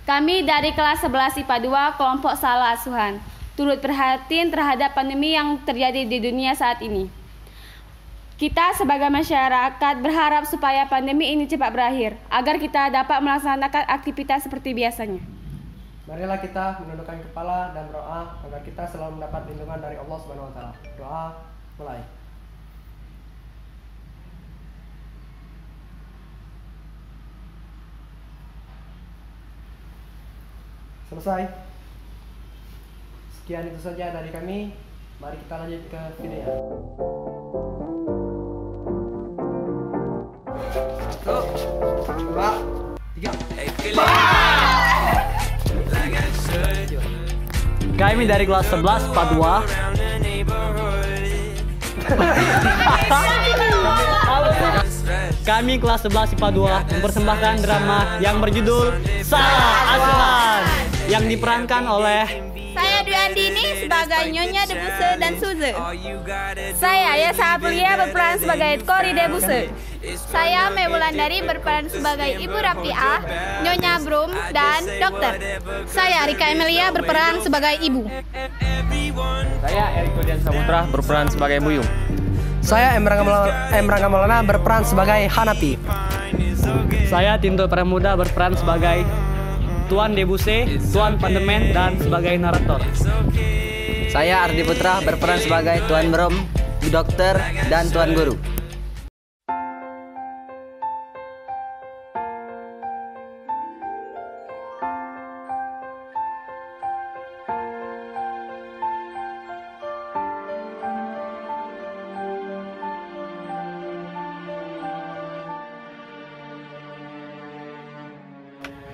Kami dari kelas 11 IPA 2 kelompok Salah Asuhan turut prihatin terhadap pandemi yang terjadi di dunia saat ini. Kita sebagai masyarakat berharap supaya pandemi ini cepat berakhir agar kita dapat melaksanakan aktivitas seperti biasanya. Marilah kita menundukkan kepala dan berdoa agar kita selalu mendapat lindungan dari Allah Subhanahu wa taala. Doa mulai. Selesai. Sekian itu saja dari kami. Mari kita lanjut ke video. Satu, dua, tiga. Kami dari kelas 11 IPA 2. Kami kelas 11 IPA 2 mempersembahkan drama yang berjudul Salah Asuhan yang diperankan oleh saya Dwi Andini sebagai Nyonya Debuse dan Suze. Saya Yasa Aprilia berperan sebagai Kori Debuse. Saya Mei Wulandari berperan sebagai Ibu Rapiah, Nyonya Brum, dan Dokter. Saya Rika Emilia berperan sebagai Ibu. Saya Erik Rodian Saputra berperan sebagai Buyung. Saya Rangga Maulana berperan sebagai Hanapi. saya Tinto Pramuda berperan sebagai Tuan Debuse, Tuan Pandemen, dan sebagai narator. Saya Ardi Putra berperan sebagai Tuan Brom, Dokter, dan Tuan Guru.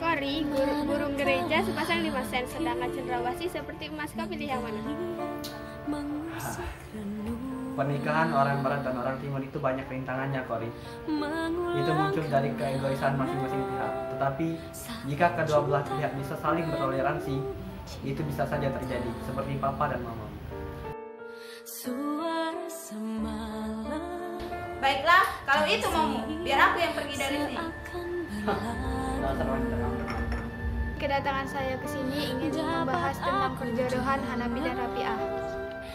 Kori, burung gereja sepasang 5 sen, sedangkan cendrawasih seperti emas. Kau pilih yang mana? Pernikahan orang barat dan orang timur itu banyak rintangannya, Kori. Itu muncul dari keegoisan masing-masing pihak. Tetapi jika kedua belah pihak bisa saling bertoleransi, itu bisa saja terjadi, seperti papa dan mama. Baiklah, kalau itu maumu, biar aku yang pergi dari sini. Kedatangan saya ke sini ingin membahas tentang perjodohan Hanapi dan Rapiah.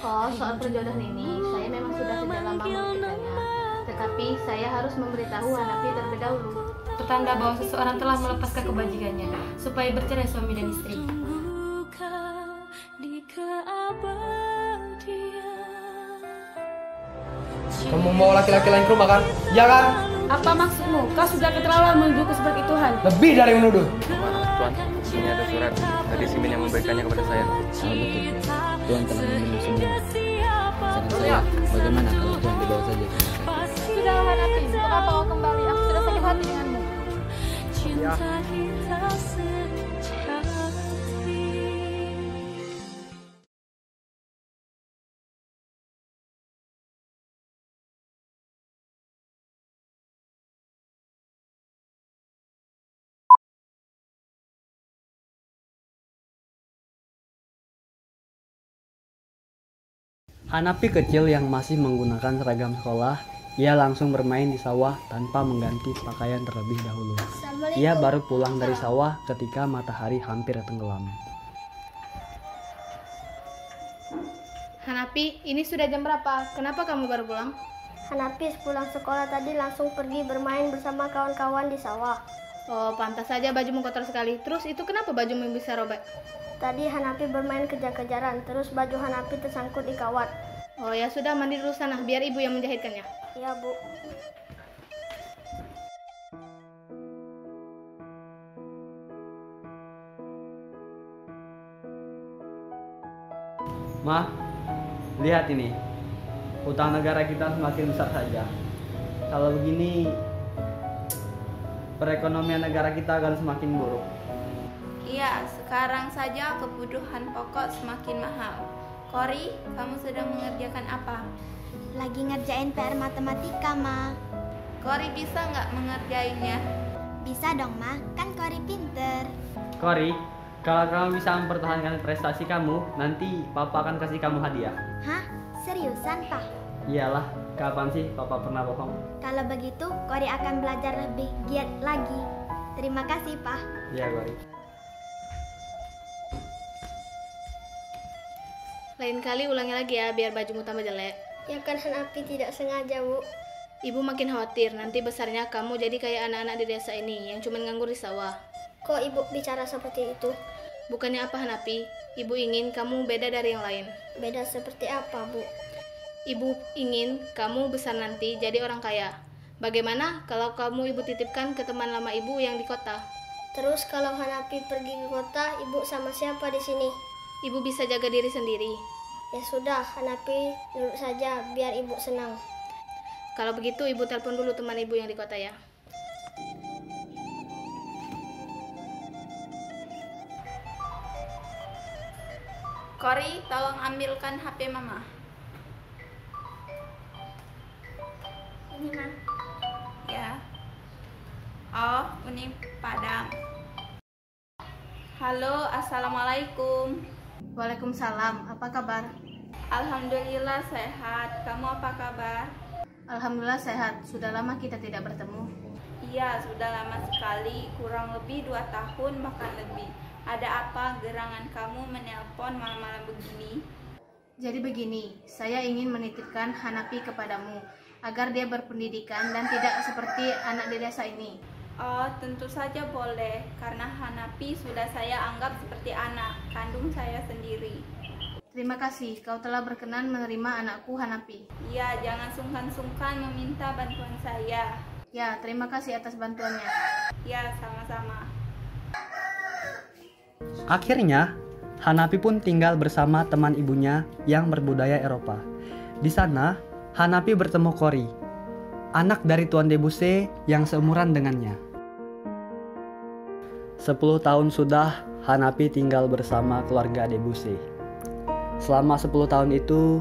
Oh, soal perjodohan ini saya memang sudah sejak lama memikirkannya. Tetapi saya harus memberitahu Hanapi terlebih dahulu. Pertanda bahwa seseorang telah melepaskan kebajikannya supaya bercerai suami dan istri. Kamu membawa laki-laki lain ke rumah kan? Iya kan? Apa maksudmu? Kau sudah keterlaluan menuduhku seperti Tuhan. Lebih dari menuduh. Tuan, ini ada surat. Tadi Simin yang memberikannya kepada saya. Betul. Tuan telah meminum semua. Saran saya, bagaimana kalau Tuan dibawa saja ke rumah? Sudahlah Hanapi, untuk apa kau kembali? Aku sudah sakit hati denganmu. Ya. Hanapi kecil yang masih menggunakan seragam sekolah, ia langsung bermain di sawah tanpa mengganti pakaian terlebih dahulu. Ia baru pulang dari sawah ketika matahari hampir tenggelam. Hanapi, ini sudah jam berapa? Kenapa kamu baru pulang? Hanapi pulang sekolah tadi langsung pergi bermain bersama kawan-kawan di sawah. Oh, pantas saja bajumu kotor sekali. Terus itu kenapa bajumu bisa robek? Tadi Hanapi bermain kejar-kejaran, terus baju Hanapi tersangkut di kawat. Oh ya sudah, mandi dulu sana, biar ibu yang menjahitkannya. Iya, Bu. Ma, lihat ini. Utang negara kita semakin besar saja. Kalau begini, perekonomian negara kita akan semakin buruk. Iya, sekarang saja kebutuhan pokok semakin mahal. Kori, kamu sedang mengerjakan apa? Lagi ngerjain PR matematika, Ma. Kori bisa nggak mengerjainnya? Bisa dong, Ma. Kan Kori pinter. Kori, kalau kamu bisa mempertahankan prestasi kamu, nanti papa akan kasih kamu hadiah. Hah? Seriusan, Pak? Iyalah, kapan sih papa pernah bohong? Kalau begitu, Kori akan belajar lebih giat lagi. Terima kasih, Pak. Iya, Kori. Lain kali ulangi lagi ya, biar bajumu tambah jelek. Ya kan Hanapi tidak sengaja, Bu. Ibu makin khawatir, nanti besarnya kamu jadi kayak anak-anak di desa ini yang cuma nganggur di sawah. Kok Ibu bicara seperti itu? Bukannya apa Hanapi, Ibu ingin kamu beda dari yang lain. Beda seperti apa, Bu? Ibu ingin kamu besar nanti jadi orang kaya. Bagaimana kalau kamu Ibu titipkan ke teman lama Ibu yang di kota? Terus kalau Hanapi pergi ke kota, Ibu sama siapa di sini? Ibu bisa jaga diri sendiri. Ya sudah, Hanapi nurut saja biar Ibu senang. Kalau begitu Ibu telepon dulu teman Ibu yang di kota ya. Kori, tolong ambilkan HP Mama. Ini, Mam. Ya. Oh, Uni Padang. Halo, Assalamualaikum. Waalaikumsalam, apa kabar? Alhamdulillah sehat. Kamu apa kabar? Alhamdulillah sehat, sudah lama kita tidak bertemu. Iya, sudah lama sekali, kurang lebih 2 tahun bahkan lebih. Ada apa gerangan kamu menelpon malam-malam begini? Jadi begini, saya ingin menitipkan Hanapi kepadamu, agar dia berpendidikan dan tidak seperti anak di desa ini. Oh, tentu saja boleh, karena Hanapi sudah saya anggap seperti anak kandung saya sendiri. Terima kasih, kau telah berkenan menerima anakku Hanapi. Ya, jangan sungkan-sungkan meminta bantuan saya. Ya, terima kasih atas bantuannya. Ya, sama-sama. Akhirnya, Hanapi pun tinggal bersama teman ibunya yang berbudaya Eropa. Di sana, Hanapi bertemu Kori, anak dari Tuan Debussy yang seumuran dengannya. 10 tahun sudah Hanapi tinggal bersama keluarga Debussy. Selama 10 tahun itu,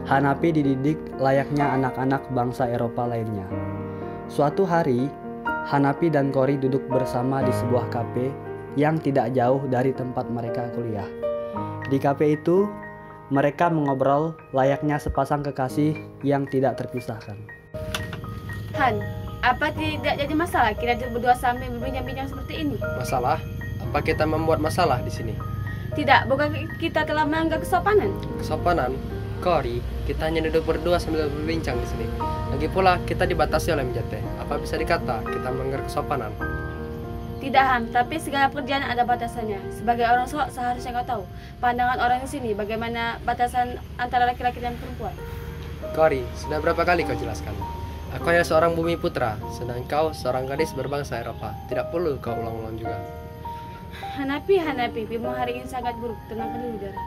Hanapi dididik layaknya anak-anak bangsa Eropa lainnya. Suatu hari, Hanapi dan Kori duduk bersama di sebuah kafe yang tidak jauh dari tempat mereka kuliah. Di kafe itu, mereka mengobrol layaknya sepasang kekasih yang tidak terpisahkan. Han, apa tidak jadi masalah kita berdua sambil berbincang-bincang seperti ini? Masalah? Apa kita membuat masalah di sini? Tidak, bukan kita telah melanggar kesopanan? Kesopanan? Kori, kita hanya duduk berdua sambil berbincang di sini. Lagi pula kita dibatasi oleh MJT. Apa bisa dikata kita melanggar kesopanan? Tidak Han, tapi segala pekerjaan ada batasannya. Sebagai orang Solok seharusnya kau tahu pandangan orang di sini bagaimana batasan antara laki-laki dan perempuan. Kori, sudah berapa kali kau jelaskan? Aku hanya seorang bumi putra, sedang kau seorang gadis berbangsa Eropa. Tidak perlu kau ulang-ulang juga. Hanapi, pimu hari ini sangat buruk. Tenangkan dulu, Dara.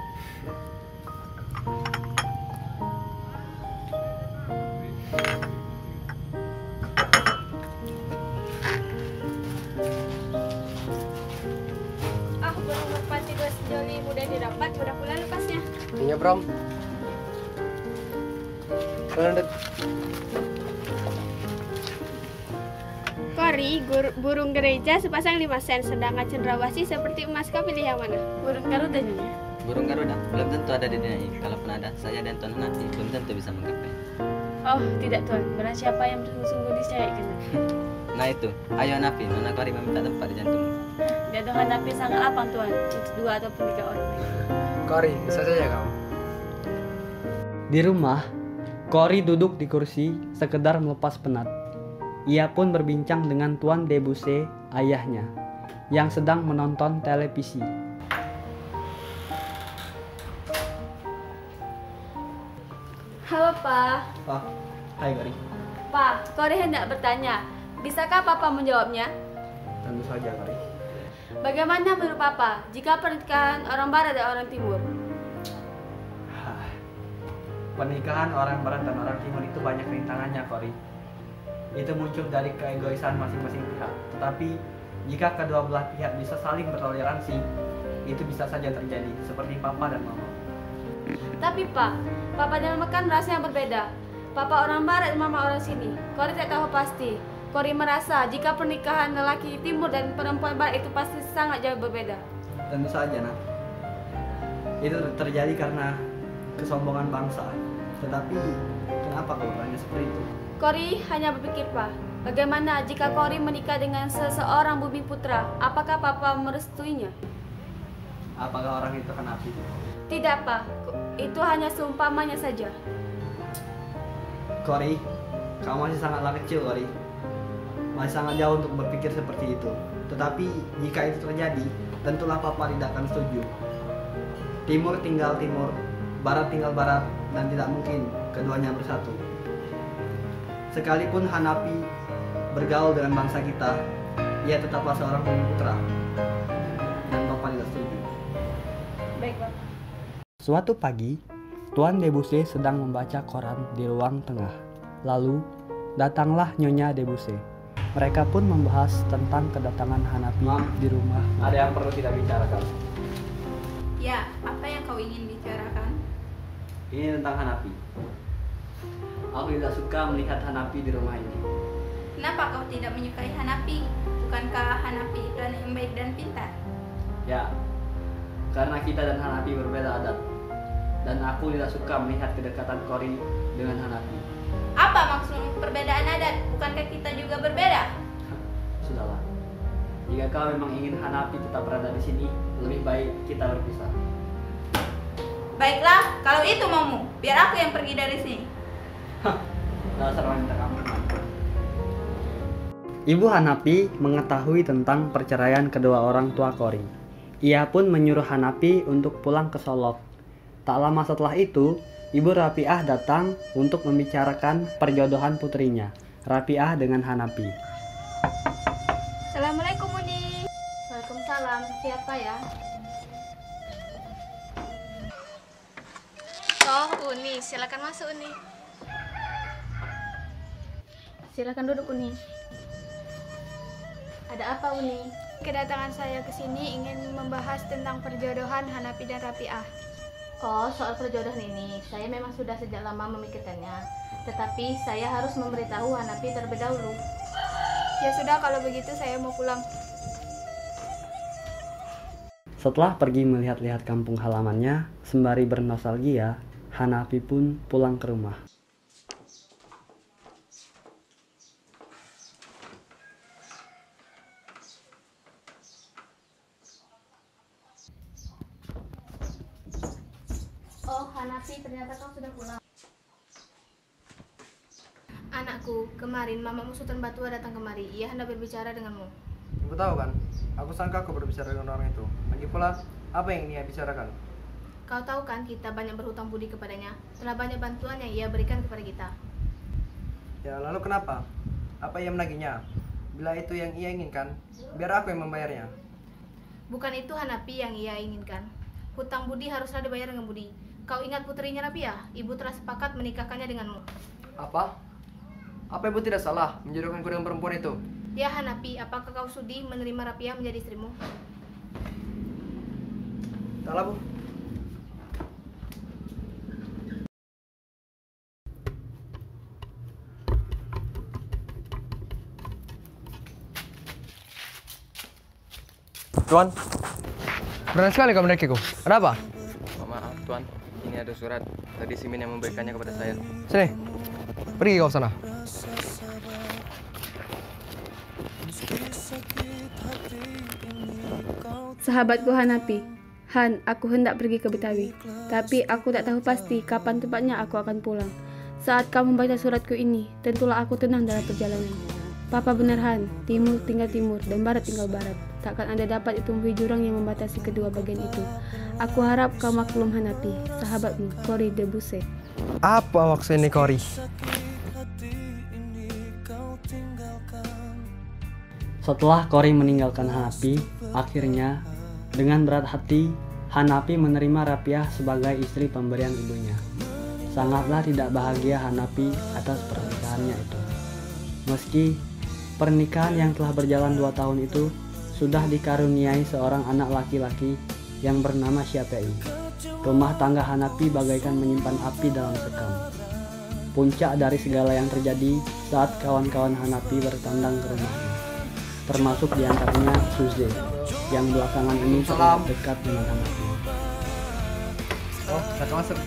Belum merpati 2 sejoli mudah didapat, mudah pula lepasnya. Iya, Brom. Kori, burung gereja sepasang 5 sen, sedangkan cendrawasih seperti emas, kau pilih yang mana? Burung Garuda nyonya. Burung Garuda belum tentu ada di dunia ini. Kalaupun ada, saya dan Tuan Hanapi belum tentu bisa menggapai. Oh, tidak Tuan. Barang siapa yang bersungguh-sungguh disayaikan. Nah itu, ayo Hanapi, Nona Kori meminta tempat di jantungmu. Jatuh Hanapi sangat lapang Tuan, untuk 2 ataupun 3 orang. Kori, bisa saja kau. Di rumah, Kori duduk di kursi sekedar melepas penat. Ia pun berbincang dengan Tuan Debussy, ayahnya, yang sedang menonton televisi. Halo Pak. Oh, hai Kori. Pak, Kori hendak bertanya, bisakah Papa menjawabnya? Tentu saja Kori. Bagaimana menurut Papa jika pernikahan orang Barat dan orang Timur? Pernikahan orang Barat dan orang Timur itu banyak rintangannya, Kori. Itu muncul dari keegoisan masing-masing pihak. Tetapi jika kedua belah pihak bisa saling bertoleransi, itu bisa saja terjadi, seperti Papa dan Mama. Tapi Pak, Papa dan Mama kan rasanya berbeda. Papa orang Barat dan Mama orang sini. Kori tak tahu pasti. Kori merasa jika pernikahan lelaki Timur dan perempuan Barat itu pasti sangat jauh berbeda. Tentu saja, Nak. Itu terjadi karena kesombongan bangsa. Tetapi kenapa kau bertanya seperti itu? Kori hanya berpikir, Pak, bagaimana jika Kori menikah dengan seseorang bumi putra? Apakah Papa merestuinya? Apakah orang itu Hanapi? Tidak, Pak. Itu hanya seumpamanya saja. Kori, kamu masih sangatlah kecil, Kori. Masih sangat jauh untuk berpikir seperti itu. Tetapi jika itu terjadi, tentulah Papa tidak akan setuju. Timur tinggal timur, barat tinggal barat, dan tidak mungkin keduanya bersatu. Sekalipun Hanapi bergaul dengan bangsa kita, ia tetaplah seorang putra. Dan Papa tidak setuju. Baik, Bapak. Suatu pagi, Tuan Debussy sedang membaca koran di ruang tengah. Lalu, datanglah Nyonya Debussy. Mereka pun membahas tentang kedatangan Hanapi di rumah. Ada yang perlu kita bicarakan. Ya, apa yang kau ingin bicarakan? Ini tentang Hanapi. Aku tidak suka melihat Hanapi di rumah ini. Kenapa kau tidak menyukai Hanapi? Bukankah Hanapi itu anak yang baik dan pintar? Ya, karena kita dan Hanapi berbeda adat. Dan aku tidak suka melihat kedekatan Kori dengan Hanapi. Apa maksud perbedaan adat? Bukankah kita juga berbeda? Sudahlah. Jika kau memang ingin Hanapi tetap berada di sini, lebih baik kita berpisah. Baiklah, kalau itu maumu, biar aku yang pergi dari sini. Dasar wanita kamu. Ibu Hanapi mengetahui tentang perceraian kedua orang tua Kori. Ia pun menyuruh Hanapi untuk pulang ke Solok. Tak lama setelah itu, Ibu Rapiah datang untuk membicarakan perjodohan putrinya, Rapiah dengan Hanapi. Assalamualaikum, Uni. Waalaikumsalam. Siapa ya? Oh, Uni, silakan masuk, Uni. Silakan duduk, Uni. Ada apa, Uni? Kedatangan saya ke sini ingin membahas tentang perjodohan Hanapi dan Rapiah. Oh, soal perjodohan ini, saya memang sudah sejak lama memikirkannya. Tetapi saya harus memberitahu Hanapi terlebih dahulu. Ya sudah, kalau begitu saya mau pulang. Setelah pergi melihat-lihat kampung halamannya, sembari bernostalgia, Hanapi pun pulang ke rumah. Oh, Hanapi, ternyata kau sudah pulang. Anakku, kemarin mamamu Sultan Batua datang kemari. Ia hendak berbicara denganmu. Ibu tahu kan? Aku sangka aku berbicara dengan orang itu. Lagi pula, apa yang dia bicarakan? Kau tahu kan kita banyak berhutang budi kepadanya. Telah banyak bantuan yang ia berikan kepada kita. Ya lalu kenapa? Apa ia menagihnya? Bila itu yang ia inginkan, biar aku yang membayarnya. Bukan itu Hanapi yang ia inginkan. Hutang budi haruslah dibayar dengan budi. Kau ingat putrinya Rapiah? Ibu telah sepakat menikahkannya denganmu. Apa? Apa ibu tidak salah menjodohkanku dengan perempuan itu? Ya Hanapi, apakah kau sudi menerima Rapiah menjadi istrimu? Taklah, Bu. Tuan, berani sekali kau mendekiku. Ada apa? Maaf Tuan, ini ada surat. Tadi Simin yang memberikannya kepada saya. Sini, pergi kau sana. Sahabatku Hanapi, Han, aku hendak pergi ke Betawi. Tapi aku tak tahu pasti kapan tepatnya aku akan pulang. Saat kau membaca suratku ini, tentulah aku tenang dalam perjalanan. Papa benar Han, timur tinggal timur dan barat tinggal barat. Takkan Anda dapat ditumbuhi jurang yang membatasi kedua bagian itu. Aku harap kau maklum Hanapi, sahabatmu, Kori Debussy. Apa maksud ini, Kori? Setelah Kori meninggalkan Hanapi, akhirnya dengan berat hati Hanapi menerima Rapiah sebagai istri pemberian ibunya. Sangatlah tidak bahagia Hanapi atas pernikahannya itu. Meski pernikahan yang telah berjalan 2 tahun itu sudah dikaruniai seorang anak laki-laki yang bernama Xiapei. Rumah tangga Hanapi bagaikan menyimpan api dalam sekam. Puncak dari segala yang terjadi saat kawan-kawan Hanapi bertandang ke rumahnya, termasuk diantaranya Suze, yang belakangan ini sangat dekat dengan Hanapi. Oh, silakan masuk.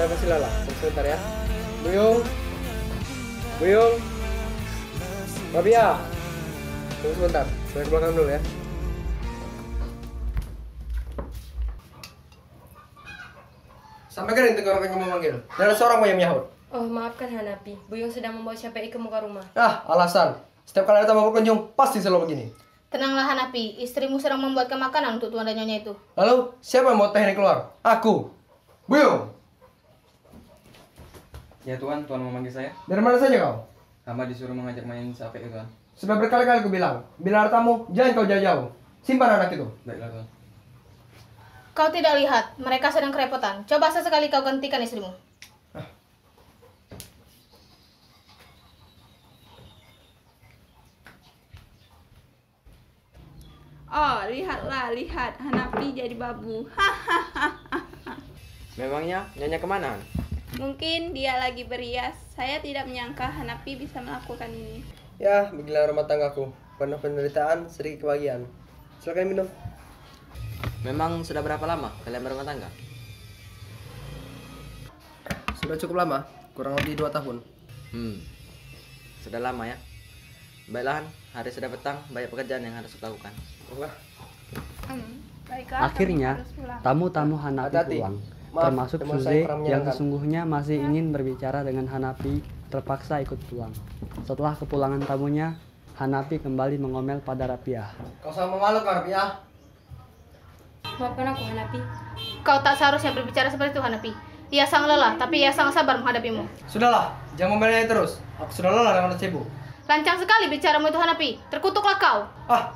Masih lala, sebentar ya. Buyung, Buyung, Ropiah, tunggu sebentar, saya ke belakang dulu ya. Sampai kan itu orang yang memanggil. Dan ada seorang yang menyahut. Oh, maafkan Hanapi. Buyung sedang membawa Syafi'i ke muka rumah. Alasan. Setiap kali datang mau berkunjung, pasti selalu begini. Tenanglah Hanapi, istrimu sedang membuatkan makanan untuk tuan dan nyonya itu. Lalu, siapa yang mau teh ini keluar? Aku. Buyung. Ya Tuan, Tuan memanggil saya. Dari mana saja kau? Hamba disuruh mengajak main Syafi'i Tuan. Sudah berkali-kali aku bilang, bila ada tamu, jangan kau jauh-jauh. Simpan anak itu. Baiklah Tuan. Kau tidak lihat, mereka sedang kerepotan. Coba sesekali kau gantikan istrimu. Oh, lihat, Hanapi jadi babu. Memangnya nyonya kemana? Mungkin dia lagi berias. Saya tidak menyangka Hanapi bisa melakukan ini. Ya, beginilah rumah tanggaku. Penuh penderitaan, sedikit kebahagiaan. Silakan minum. Memang sudah berapa lama kalian berumah tangga? Sudah cukup lama, kurang lebih 2 tahun. Sudah lama ya. Baiklah, Han. Hari sudah petang, banyak pekerjaan yang harus dilakukan. Baiklah, Akhirnya, tamu-tamu Hanapi Hati-hati. pulang. Maaf, Termasuk teman Suze saya kurang yang menyenangkan. sesungguhnya masih ingin berbicara dengan Hanapi terpaksa ikut pulang. Setelah kepulangan tamunya, Hanapi kembali mengomel pada Rapiah. Kau sama malu kan, Rapiah? Maafkan aku Hanapi. Kau tak seharusnya berbicara seperti itu Hanapi. Ia sangat lelah, tapi ia sangat sabar menghadapimu. Sudahlah, jangan membelanya terus. Aku sudah lelah dengan sibuk. Lancang sekali bicaramu itu Hanapi. Terkutuklah kau.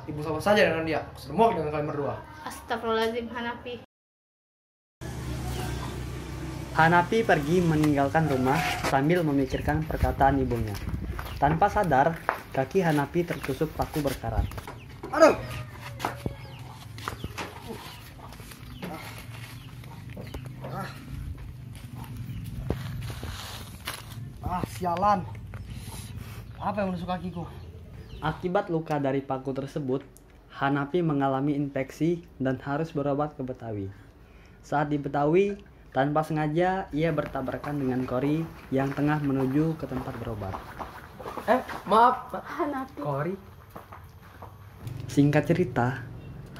Ibu sama saja dengan dia. Aku sudah muak dengan kalian berdua. Astagfirullahaladzim Hanapi. Hanapi pergi meninggalkan rumah sambil memikirkan perkataan ibunya. Tanpa sadar, kaki Hanapi tertusuk paku berkarat. Aduh! Sialan. Apa yang menusuk kakiku? Akibat luka dari paku tersebut, Hanapi mengalami infeksi dan harus berobat ke Betawi. Saat di Betawi, tanpa sengaja ia bertabrakan dengan Kori yang tengah menuju ke tempat berobat. Maaf. Hanapi. Kori. Singkat cerita,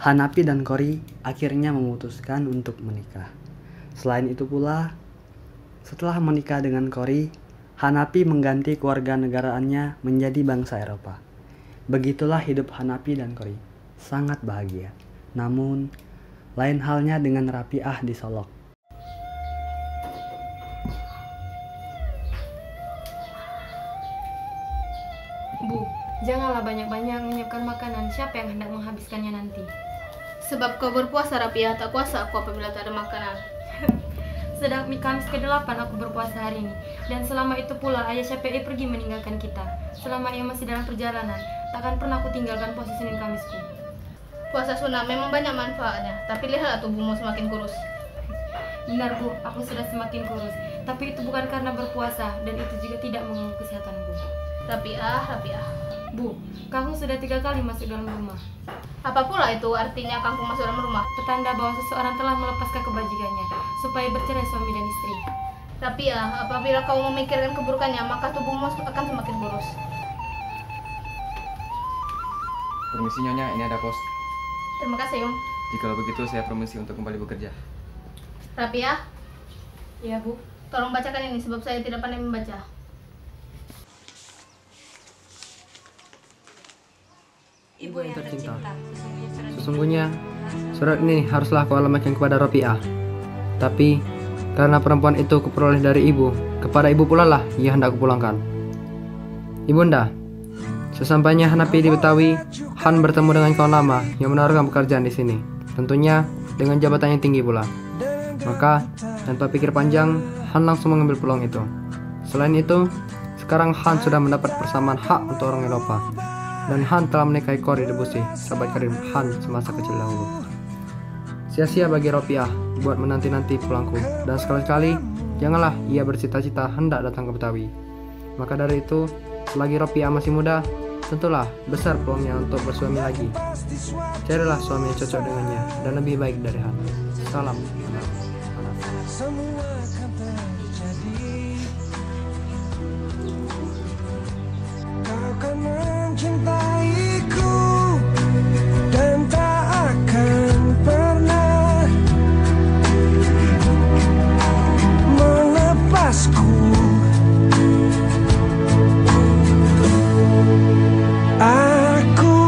Hanapi dan Kori akhirnya memutuskan untuk menikah. Selain itu pula, setelah menikah dengan Kori, Hanapi mengganti kewarganegaraannya menjadi bangsa Eropa. Begitulah hidup Hanapi dan Kori, sangat bahagia. Namun, lain halnya dengan Rapiah di Solok. Bu, janganlah banyak-banyak menyiapkan makanan. Siapa yang hendak menghabiskannya nanti? Sebab kau berpuasa Rapiah, tak kuasa aku apabila tak ada makanan. Sedang Kamis ke-8 aku berpuasa hari ini. Dan selama itu pula ayah Syafi'i pergi meninggalkan kita. Selama ia masih dalam perjalanan, takkan pernah aku tinggalkan puasa Senin Kamisku. Puasa sunnah memang banyak manfaatnya, tapi lihatlah tubuhmu semakin kurus. Benar Bu, aku sudah semakin kurus. Tapi itu bukan karena berpuasa, dan itu juga tidak mengganggu kesehatanku. Rapiah. Bu, kamu sudah 3 kali masuk dalam rumah. Apa pula itu artinya kamu masuk dalam rumah? Petanda bahwa seseorang telah melepaskan kebajikannya supaya bercerai suami dan istri. Rapiah, apabila kamu memikirkan keburukannya, maka tubuhmu akan semakin kurus. Permisi Nyonya, ini ada pos. Terima kasih, Yung. Jikalau begitu saya permisi untuk kembali bekerja. Rapiah, Iya Bu. tolong bacakan ini sebab saya tidak pandai membaca. Ibu yang tercinta, sesungguhnya surat ini haruslah kau alamatkan kepada Rapiah. Tapi karena perempuan itu kuperoleh dari ibu, kepada ibu pula lah ia hendak kupulangkan. Ibunda, sesampainya Hanapi di Betawi, Han bertemu dengan kawan lama yang menawarkan pekerjaan di sini. Tentunya dengan jabatan yang tinggi pula. Maka tanpa pikir panjang, Han langsung mengambil peluang itu. Selain itu, sekarang Han sudah mendapat persamaan hak untuk orang Eropa. Dan Han telah menikahi Kori Debussy, sahabat karib Han semasa kecil dahulu. Sia-sia bagi Rapiah buat menanti-nanti pulangku. Dan sekali-kali, janganlah ia bercita-cita hendak datang ke Betawi. Maka dari itu, selagi Rapiah masih muda, tentulah besar peluangnya untuk bersuami lagi. Carilah suami yang cocok dengannya dan lebih baik dari Han. Salam. Kau kan mencintaiku dan tak akan pernah melepasku. Aku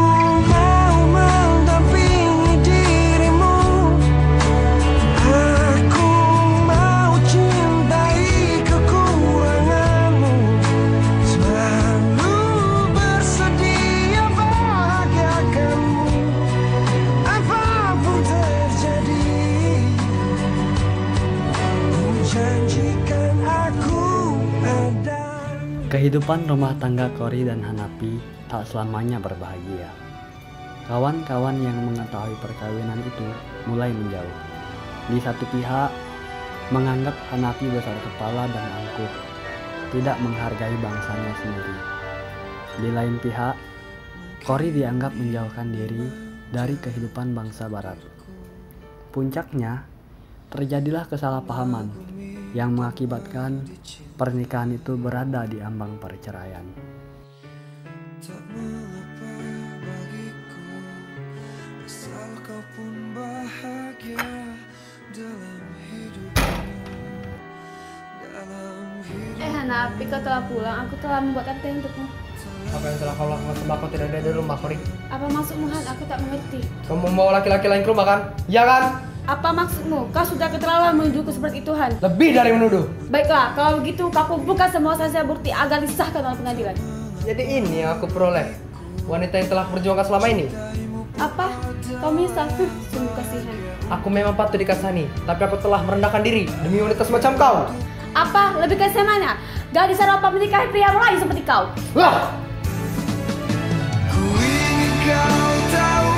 mau mendampingi dirimu. Aku mau cintai kekuranganmu, selalu bersedia bahagiakanmu apapun terjadi. Ku janjikan aku ada. Kehidupan rumah tangga Cory dan Hanapi tak selamanya berbahagia. Kawan-kawan yang mengetahui perkawinan itu mulai menjauh. Di satu pihak, menganggap Hanapi besar kepala dan angkuh, tidak menghargai bangsanya sendiri. Di lain pihak, Cory dianggap menjauhkan diri dari kehidupan bangsa barat. Puncaknya, terjadilah kesalahpahaman yang mengakibatkan pernikahan itu berada di ambang perceraian. Tak mengapa bagiku, asal kau pun bahagia dalam hidupmu. Hanapi, kau telah pulang. Aku telah membuatkan teh untukmu. Apa yang telah kau lakukan sebab aku tidak ada di rumah, Cory? Apa maksudmu, Han? Aku tak mengerti. Kamu membawa laki-laki lain ke rumah kan? Iya kan? Apa maksudmu? Kau sudah keterlaluan menuduhku seperti itu, Han. Lebih dari menuduh. Baiklah, kalau begitu kau kumpulkan semua saksi bukti agar disahkan oleh pengadilan. Jadi ini yang aku peroleh, wanita yang telah perjuangkan selama ini. Apa? Kau menyesal? Sungguh kasihan. Aku memang patut dikasihani, tapi aku telah merendahkan diri demi wanita semacam kau. Apa? Lebih kasihan mana? Gadis Eropa menikahi pria lain seperti kau. Wah! Ku ingin kau tahu,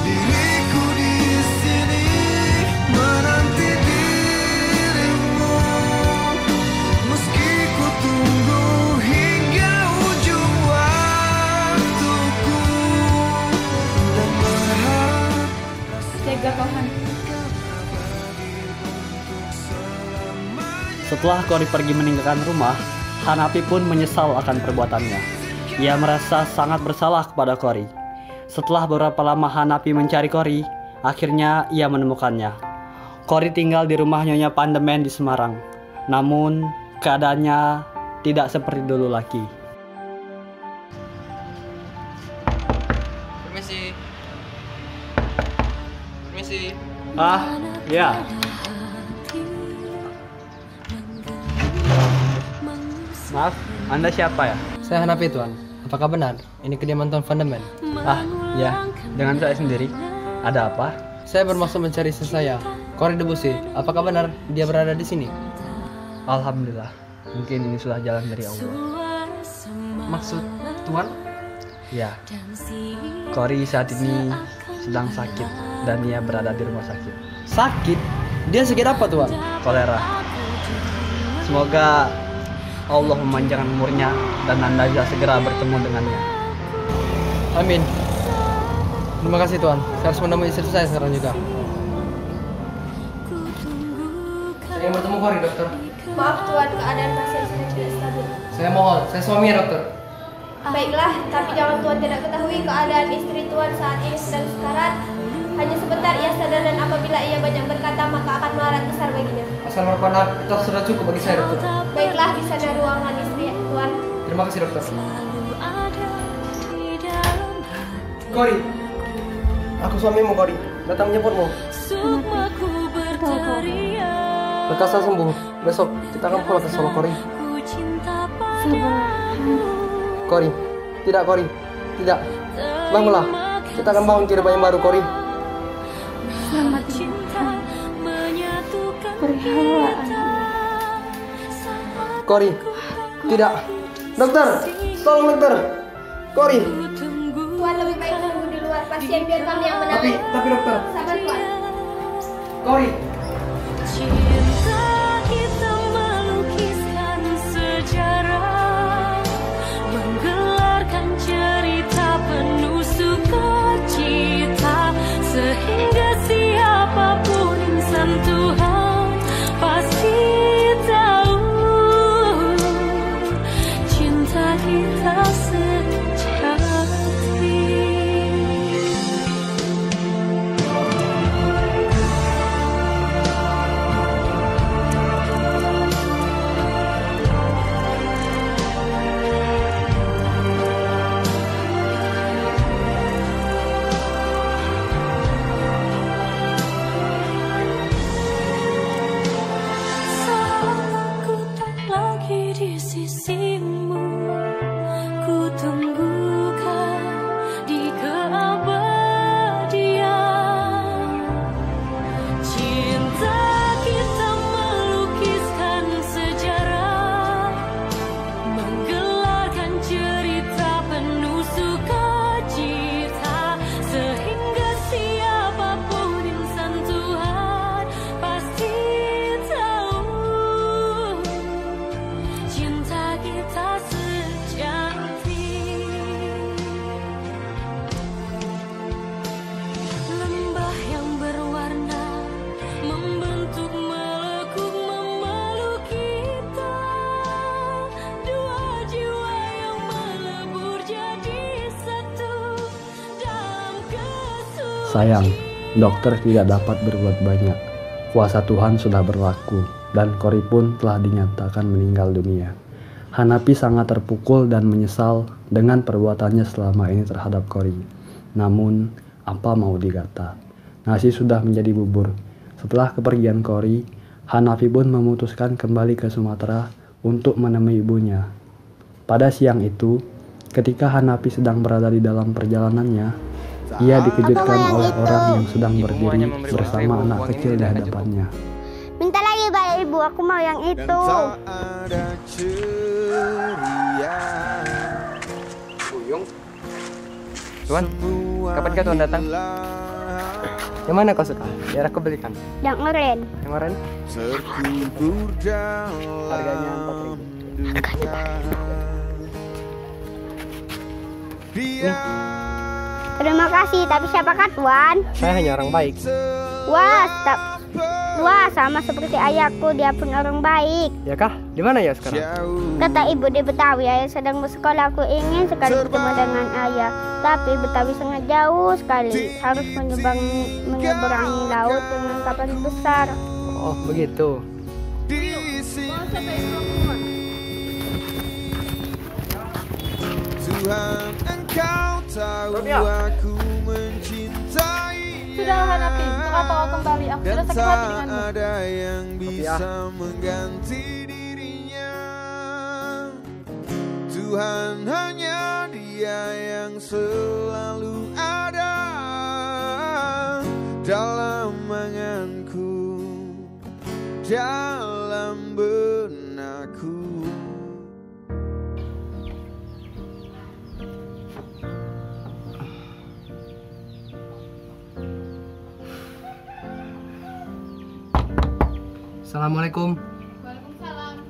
diriku di sini menanti dirimu, meski ku tunggu hingga ujung waktuku dan berharap. Tega kau, Han. Setelah Cory pergi meninggalkan rumah, Hanapi pun menyesal akan perbuatannya. Ia merasa sangat bersalah kepada Cory. Setelah beberapa lama Hanapi mencari Cory, akhirnya ia menemukannya. Cory tinggal di rumah Nyonya Pandemen di Semarang. Namun, keadaannya tidak seperti dulu lagi. Permisi. Permisi. Ah, ya. Maaf, Anda siapa ya? Saya Hanapi, Tuan. Apakah benar ini kediaman Tuan Vandeman? Ah, ya, dengan saya sendiri. Ada apa? Saya bermaksud mencari istri saya, Cory Debussy. Apakah benar dia berada di sini? Alhamdulillah, mungkin ini sudah jalan dari Allah. Maksud Tuan? Ya, Cory saat ini sedang sakit dan ia berada di rumah sakit. Sakit? Dia sakit apa, Tuan? Kolera. Semoga Allah memanjangkan umurnya dan Anda bisa segera bertemu dengannya. Amin. Terima kasih, Tuan. Saya harus menemui istri saya sekarang juga. Saya ingin bertemu Cory, dokter. Maaf Tuan, keadaan pasien sudah tidak stabil. Saya mohon, saya suaminya, dokter. Baiklah, tapi jangan Tuan tidak ketahui keadaan istri Tuan saat ini sedang sekarat. Hanya sebentar ia sadar dan apabila ia banyak berkata maka akan melarat besar baginya. Asal merupakan itu sudah cukup bagi saya, dokter. Baiklah, di sana ruangan istri Tuan. Terima kasih, dokter. Cory, aku suamimu, Cory. Datang menjemputmu. Lekas sembuh. Besok kita akan pulang ke Solo, Cory. Cory, tidak, Cory, tidak. Bangunlah. Kita akan bangun kehidupan yang baru, Cory. Selamat tinggal. Berilah Cory, tidak. Dokter, tolong dokter. Cory. Tuan lebih baik tunggu di luar, pasien biar kami yang menangani. Tapi dokter. Sabar Tuan. Cory. Cinta kita melukiskan sejarah, menggelarkan cerita penuh sukacita, sehingga siapapun insan Tuhan pasti tahu cinta kita. Sayang, dokter tidak dapat berbuat banyak. Kuasa Tuhan sudah berlaku, dan Cory pun telah dinyatakan meninggal dunia. Hanapi sangat terpukul dan menyesal dengan perbuatannya selama ini terhadap Cory. Namun, apa mau dikata? Nasi sudah menjadi bubur. Setelah kepergian Cory, Hanapi pun memutuskan kembali ke Sumatera untuk menemui ibunya. Pada siang itu, ketika Hanapi sedang berada di dalam perjalanannya, ia dikejutkan oleh orang yang sedang berdiri bersama anak kecil di hadapannya. Minta lagi Pak Ibu, aku mau yang itu. Tuan, kapankah Tuan datang? Yang mana kau suka? Biar aku belikan. Yang oranye. Yang oranye? Harganya 4.000. Terima kasih, tapi siapakah Tuan? Saya hanya orang baik. Wah, sama seperti ayahku, dia pun orang baik. Ya kah? Di mana ya sekarang? Kata ibu di Betawi, ayah sedang bersekolah. Aku ingin sekali bertemu dengan ayah, tapi Betawi sangat jauh sekali. Harus menyeberangi laut dengan kapal besar. Oh, begitu. Tuhan, Engkau tahu aku mencintai. Sudah Hanapi, untuk apa kau kembali? Aku sudah sakit hati denganmu. Ada yang bisa mengganti dirinya. Tuhan, hanya Dia yang selalu ada dalam anganku, dalam benakku. Assalamualaikum. Waalaikumsalam.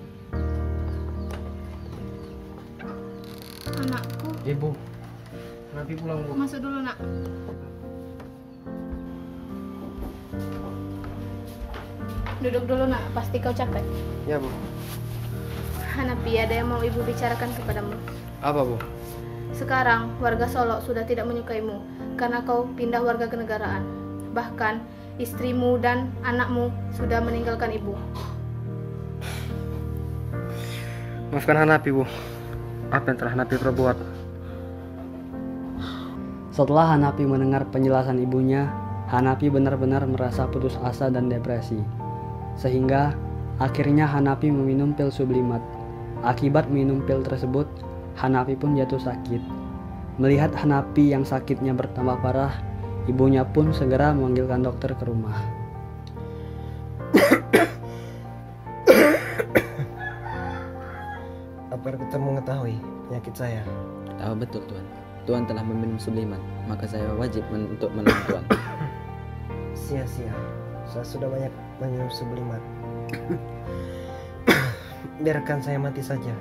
Anakku. Ibu. Nanti pulang, Bu. Masuk dulu, Nak. Duduk dulu, Nak. Pasti kau capek. Ya, Bu. Hanapi, ada yang mau Ibu bicarakan kepadamu. Apa, Bu? Sekarang, warga Solo sudah tidak menyukaimu karena kau pindah warga kenegaraan. Bahkan, istrimu dan anakmu sudah meninggalkan ibu. Maafkan Hanapi, Bu. Apa yang telah Hanapi perbuat? Setelah Hanapi mendengar penjelasan ibunya, Hanapi benar-benar merasa putus asa dan depresi. Sehingga akhirnya Hanapi meminum pil sublimat. Akibat minum pil tersebut, Hanapi pun jatuh sakit. Melihat Hanapi yang sakitnya bertambah parah, ibunya pun segera memanggilkan dokter ke rumah. Apa kita mengetahui penyakit saya? Tahu betul Tuan. Tuan telah meminum sublimat, maka saya wajib untuk menolong Tuan. Sia-sia, saya sudah banyak minum sublimat. Biarkan saya mati saja.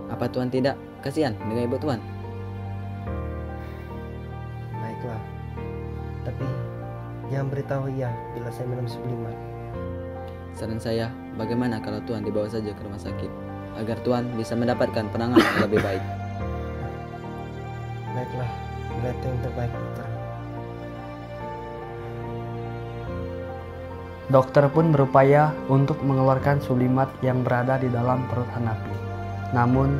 Apa Tuan tidak kasihan dengan ibu Tuan? Baiklah, tapi jangan beritahu ia bila saya minum sublimat. Saran saya, bagaimana kalau Tuan dibawa saja ke rumah sakit agar Tuan bisa mendapatkan penanganan yang lebih baik. Baiklah, bila itu yang terbaik, dokter. Dokter pun berupaya untuk mengeluarkan sublimat yang berada di dalam perut Hanapi. Namun,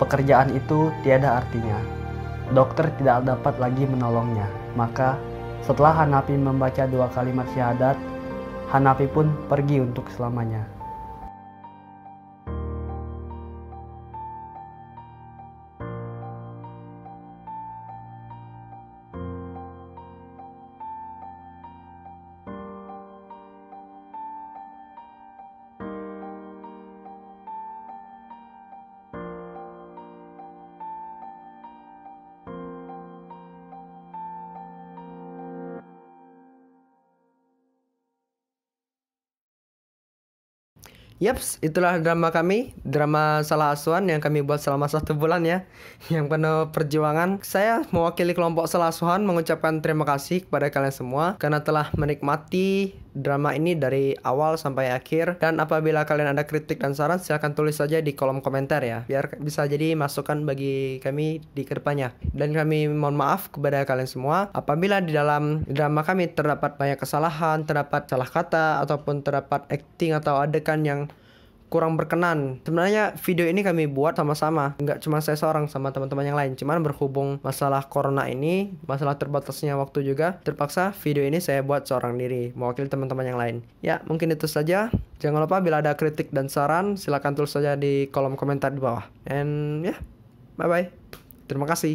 pekerjaan itu tiada artinya. Dokter tidak dapat lagi menolongnya. Maka, setelah Hanapi membaca 2 kalimat syahadat, Hanapi pun pergi untuk selamanya. Yaps, itulah drama kami, drama Salah Asuhan yang kami buat selama 1 bulan ya, yang penuh perjuangan. Saya mewakili kelompok Salah Asuhan mengucapkan terima kasih kepada kalian semua karena telah menikmati drama ini dari awal sampai akhir. Dan apabila kalian ada kritik dan saran, silahkan tulis saja di kolom komentar ya, biar bisa jadi masukan bagi kami di kedepannya. Dan kami mohon maaf kepada kalian semua apabila di dalam drama kami terdapat banyak kesalahan, terdapat salah kata, ataupun terdapat acting atau adegan yang kurang berkenan. Sebenarnya video ini kami buat sama-sama, nggak cuma saya seorang, sama teman-teman yang lain. Cuman berhubung masalah corona ini, masalah terbatasnya waktu juga, terpaksa video ini saya buat seorang diri, mewakili teman-teman yang lain. Ya, mungkin itu saja. Jangan lupa bila ada kritik dan saran, silakan tulis saja di kolom komentar di bawah. And ya, bye-bye. Terima kasih.